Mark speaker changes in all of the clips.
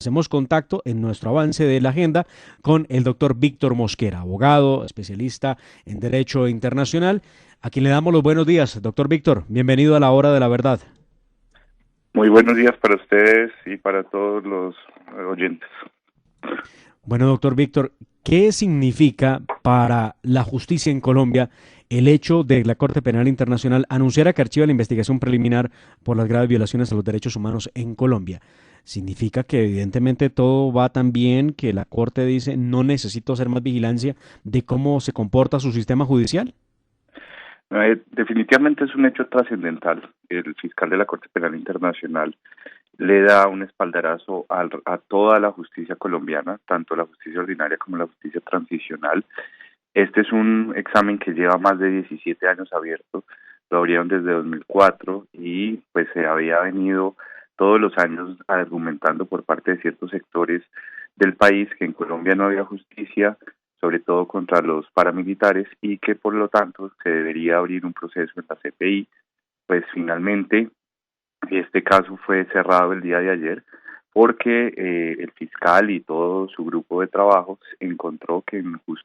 Speaker 1: Hacemos contacto en nuestro avance de la agenda con el doctor Víctor Mosquera, abogado, especialista en Derecho Internacional, a quien le damos los buenos días. Doctor Víctor, bienvenido a la Hora de la Verdad.
Speaker 2: Muy buenos días para ustedes y para todos los oyentes.
Speaker 1: Bueno, doctor Víctor, ¿qué significa para la justicia en Colombia el hecho de la Corte Penal Internacional anunciara que archiva la investigación preliminar por las graves violaciones a los derechos humanos en Colombia? ¿Significa que evidentemente todo va tan bien que la Corte dice no necesito hacer más vigilancia de cómo se comporta su sistema judicial?
Speaker 2: Definitivamente es un hecho trascendental. El fiscal de la Corte Penal Internacional le da un espaldarazo a toda la justicia colombiana, tanto la justicia ordinaria como la justicia transicional. Este es un examen que lleva más de 17 años abierto, lo abrieron desde 2004 y pues se había venido todos los años argumentando por parte de ciertos sectores del país que en Colombia no había justicia, sobre todo contra los paramilitares, y que por lo tanto se debería abrir un proceso en la CPI. Pues finalmente este caso fue cerrado el día de ayer porque el fiscal y todo su grupo de trabajo encontró que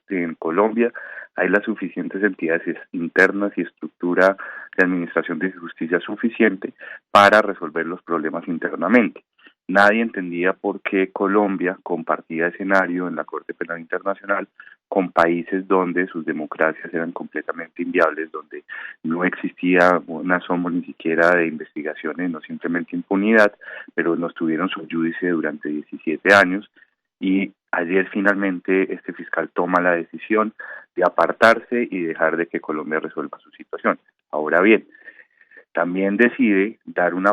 Speaker 2: en Colombia hay las suficientes entidades internas y estructura de administración de justicia suficiente para resolver los problemas internamente. Nadie entendía por qué Colombia compartía escenario en la Corte Penal Internacional con países donde sus democracias eran completamente inviables, donde no existía una sombra ni siquiera de investigaciones, no simplemente impunidad, pero nos tuvieron subyúdice durante 17 años y ayer finalmente este fiscal toma la decisión de apartarse y dejar de que Colombia resuelva su situación. Ahora bien, también decide dar un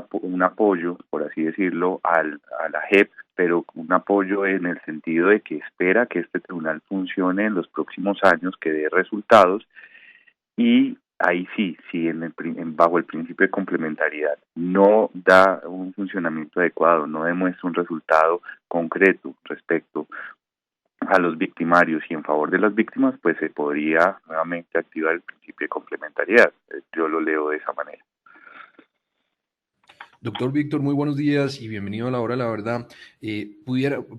Speaker 2: apoyo, por así decirlo, a la JEP, pero un apoyo en el sentido de que espera que este tribunal funcione en los próximos años, que dé resultados, y ahí sí, bajo el principio de complementariedad, no da un funcionamiento adecuado, no demuestra un resultado concreto respecto a los victimarios y en favor de las víctimas, pues se podría nuevamente activar el principio de complementariedad. Yo lo leo de esa manera.
Speaker 3: Doctor Víctor, muy buenos días y bienvenido a la hora de la verdad.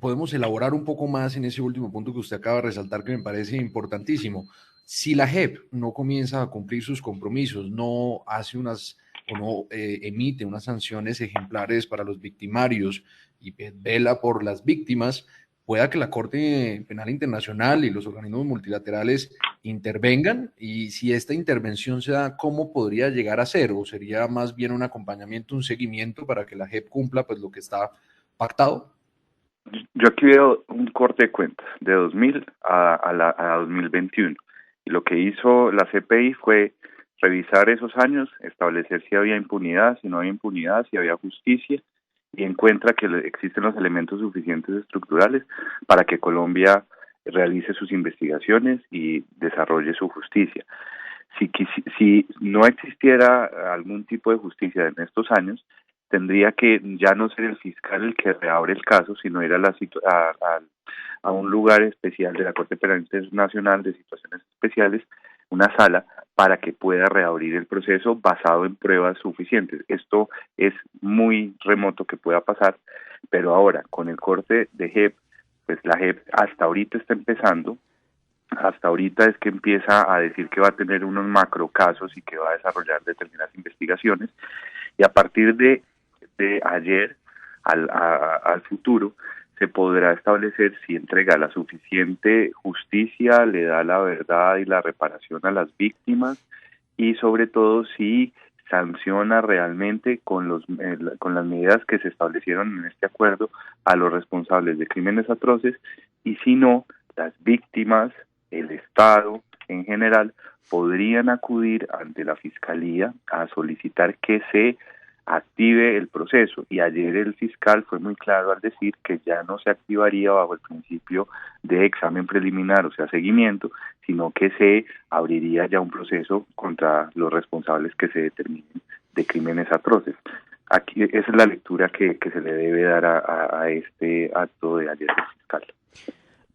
Speaker 3: Podemos elaborar un poco más en ese último punto que usted acaba de resaltar que me parece importantísimo. Si la JEP no comienza a cumplir sus compromisos, no hace unas o no emite unas sanciones ejemplares para los victimarios y vela por las víctimas, pueda que la Corte Penal Internacional y los organismos multilaterales intervengan, y si esta intervención se da, ¿cómo podría llegar a ser? ¿O sería más bien un acompañamiento, un seguimiento para que la JEP cumpla pues lo que está pactado?
Speaker 2: Yo aquí veo un corte de cuentas de 2000 a 2021 y lo que hizo la CPI fue revisar esos años, establecer si había impunidad, si no había impunidad, si había justicia, y encuentra que existen los elementos suficientes estructurales para que Colombia realice sus investigaciones y desarrolle su justicia. Si no existiera algún tipo de justicia en estos años, tendría que ya no ser el fiscal el que reabre el caso, sino ir a un lugar especial de la Corte Penal Internacional de Situaciones Especiales, una sala, para que pueda reabrir el proceso basado en pruebas suficientes. Esto es muy remoto que pueda pasar, pero ahora con el corte de JEP, pues la JEP hasta ahorita está empezando. Hasta ahorita es que empieza a decir que va a tener unos macro casos y que va a desarrollar determinadas investigaciones, y a partir de ayer al futuro se podrá establecer si entrega la suficiente justicia, le da la verdad y la reparación a las víctimas, y sobre todo si sanciona realmente con las medidas que se establecieron en este acuerdo a los responsables de crímenes atroces, y si no, las víctimas, el Estado en general, podrían acudir ante la Fiscalía a solicitar que se active el proceso. Y ayer el fiscal fue muy claro al decir que ya no se activaría bajo el principio de examen preliminar, o sea, seguimiento, sino que se abriría ya un proceso contra los responsables que se determinen de crímenes atroces. Aquí esa es la lectura que se le debe dar a este acto de ayer del fiscal.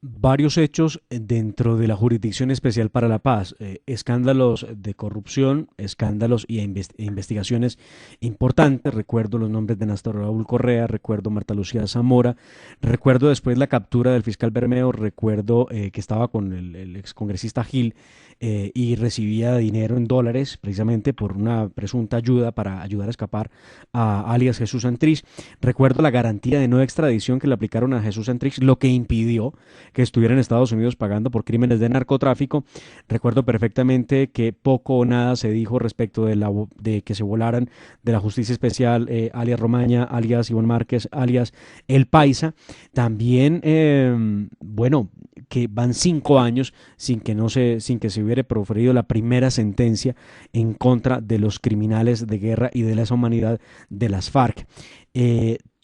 Speaker 1: varios hechos dentro de la Jurisdicción Especial para la Paz, escándalos de corrupción, escándalos y investigaciones importantes. Recuerdo los nombres de Néstor Raúl Correa, recuerdo Marta Lucía Zamora, recuerdo después la captura del fiscal Bermeo, recuerdo que estaba con el excongresista Gil y recibía dinero en dólares precisamente por una presunta ayuda para ayudar a escapar a alias Jesús Santrich. Recuerdo la garantía de no extradición que le aplicaron a Jesús Santrich, lo que impidió que estuviera en Estados Unidos pagando por crímenes de narcotráfico. Recuerdo perfectamente que poco o nada se dijo respecto de que se volaran de la Justicia Especial, alias Romaña, alias Ivonne Márquez, alias El Paisa. También, bueno, que van 5 años sin que se hubiera proferido la primera sentencia en contra de los criminales de guerra y de lesa humanidad de las FARC.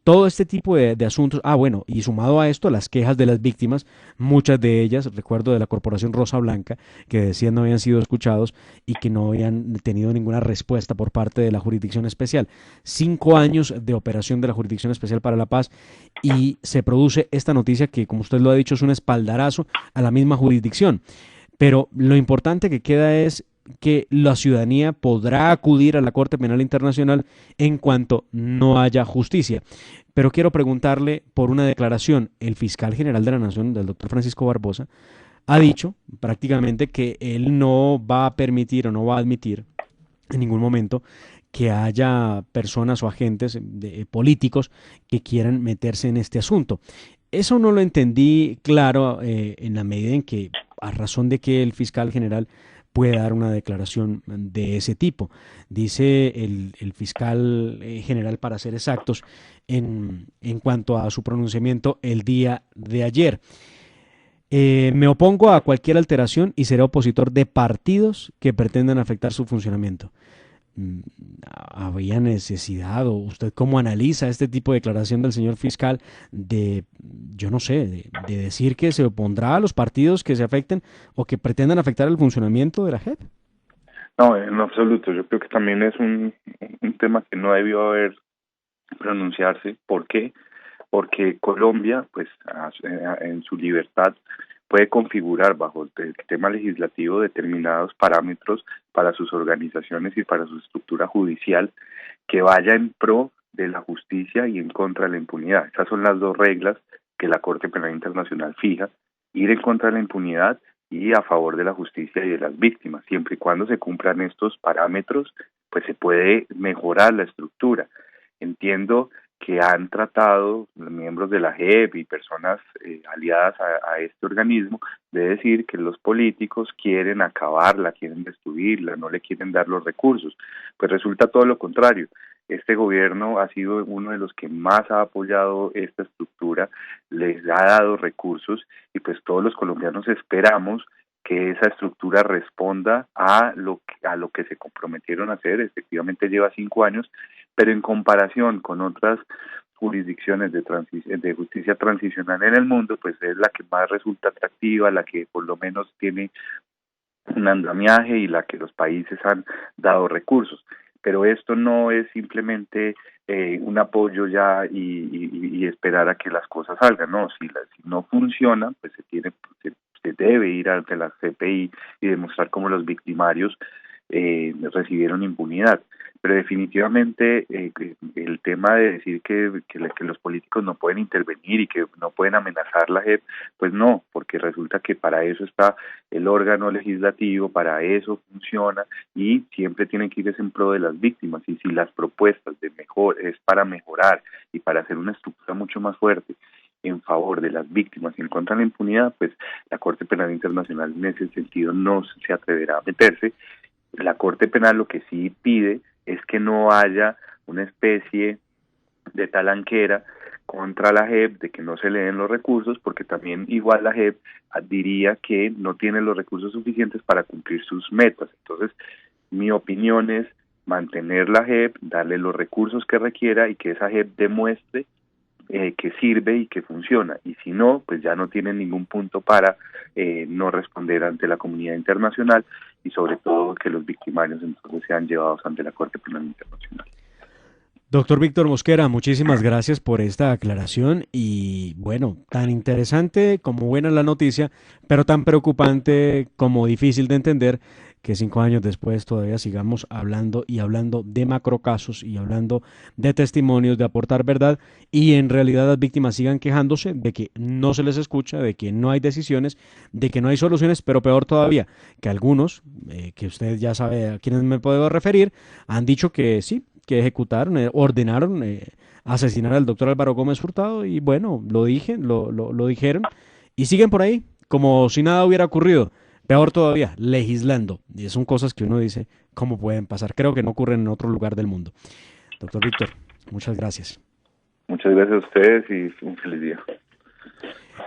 Speaker 1: Todo este tipo de asuntos, bueno, y sumado a esto, las quejas de las víctimas, muchas de ellas, recuerdo de la Corporación Rosa Blanca, que decían no habían sido escuchados y que no habían tenido ninguna respuesta por parte de la Jurisdicción Especial. 5 años de operación de la Jurisdicción Especial para la Paz y se produce esta noticia que, como usted lo ha dicho, es un espaldarazo a la misma jurisdicción. Pero lo importante que queda es que la ciudadanía podrá acudir a la Corte Penal Internacional en cuanto no haya justicia. Pero quiero preguntarle por una declaración. El fiscal general de la Nación, del doctor Francisco Barbosa, ha dicho prácticamente que él no va a permitir o no va a admitir en ningún momento que haya personas o agentes políticos que quieran meterse en este asunto. Eso no lo entendí claro en la medida en que, a razón de que el fiscal general puede dar una declaración de ese tipo. Dice el fiscal general, para ser exactos, en cuanto a su pronunciamiento el día de ayer. Me opongo a cualquier alteración y seré opositor de partidos que pretendan afectar su funcionamiento. ¿Había necesidad o usted cómo analiza este tipo de declaración del señor fiscal de, yo no sé, de decir que se opondrá a los partidos que se afecten o que pretendan afectar el funcionamiento de la JEP?
Speaker 2: No, en absoluto. Yo creo que también es un tema que no debió haber pronunciarse. ¿Por qué? Porque Colombia, pues en su libertad, puede configurar bajo el tema legislativo determinados parámetros para sus organizaciones y para su estructura judicial que vaya en pro de la justicia y en contra de la impunidad. Esas son las dos reglas que la Corte Penal Internacional fija: ir en contra de la impunidad y a favor de la justicia y de las víctimas. Siempre y cuando se cumplan estos parámetros, pues se puede mejorar la estructura. Entiendo que han tratado los miembros de la JEP y personas aliadas a este organismo de decir que los políticos quieren acabarla, quieren destruirla, no le quieren dar los recursos. Pues resulta todo lo contrario. Este gobierno ha sido uno de los que más ha apoyado esta estructura, les ha dado recursos y pues todos los colombianos esperamos que esa estructura responda a lo que se comprometieron a hacer. Efectivamente lleva 5 años, pero en comparación con otras jurisdicciones de justicia transicional en el mundo, pues es la que más resulta atractiva, la que por lo menos tiene un andamiaje y la que los países han dado recursos. Pero esto no es simplemente un apoyo ya y esperar a que las cosas salgan, no, si no funciona, pues se debe ir ante la CPI y demostrar cómo los victimarios recibieron impunidad. Pero definitivamente el tema de decir que los políticos no pueden intervenir y que no pueden amenazar la JEP, pues no, porque resulta que para eso está el órgano legislativo, para eso funciona y siempre tienen que ir en pro de las víctimas. Y si las propuestas de mejor es para mejorar y para hacer una estructura mucho más fuerte en favor de las víctimas y en contra de la impunidad, pues la Corte Penal Internacional en ese sentido no se atreverá a meterse. La Corte Penal lo que sí pide es que no haya una especie de talanquera contra la JEP, de que no se le den los recursos, porque también igual la JEP diría que no tiene los recursos suficientes para cumplir sus metas. Entonces, mi opinión es mantener la JEP, darle los recursos que requiera y que esa JEP demuestre que sirve y que funciona, y si no, pues ya no tienen ningún punto para no responder ante la comunidad internacional y sobre todo que los victimarios entonces sean llevados ante la Corte Penal Internacional.
Speaker 1: Doctor Víctor Mosquera, muchísimas gracias por esta aclaración y bueno, tan interesante como buena la noticia, pero tan preocupante como difícil de entender que 5 años después todavía sigamos hablando y hablando de macrocasos y hablando de testimonios, de aportar verdad y en realidad las víctimas sigan quejándose de que no se les escucha, de que no hay decisiones, de que no hay soluciones, pero peor todavía, que algunos, que usted ya sabe a quiénes me puedo referir, han dicho que sí, que ejecutaron, ordenaron asesinar al doctor Álvaro Gómez Hurtado y bueno, lo dijeron y siguen por ahí como si nada hubiera ocurrido. Peor todavía, legislando. Y son cosas que uno dice, ¿cómo pueden pasar? Creo que no ocurren en otro lugar del mundo. Doctor Víctor, muchas gracias.
Speaker 2: Muchas gracias a ustedes y un feliz día.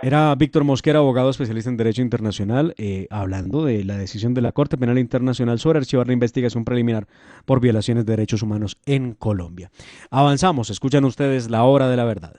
Speaker 1: Era Víctor Mosquera, abogado especialista en Derecho Internacional, hablando de la decisión de la Corte Penal Internacional sobre archivar la investigación preliminar por violaciones de derechos humanos en Colombia. Avanzamos, escuchan ustedes La Hora de la Verdad.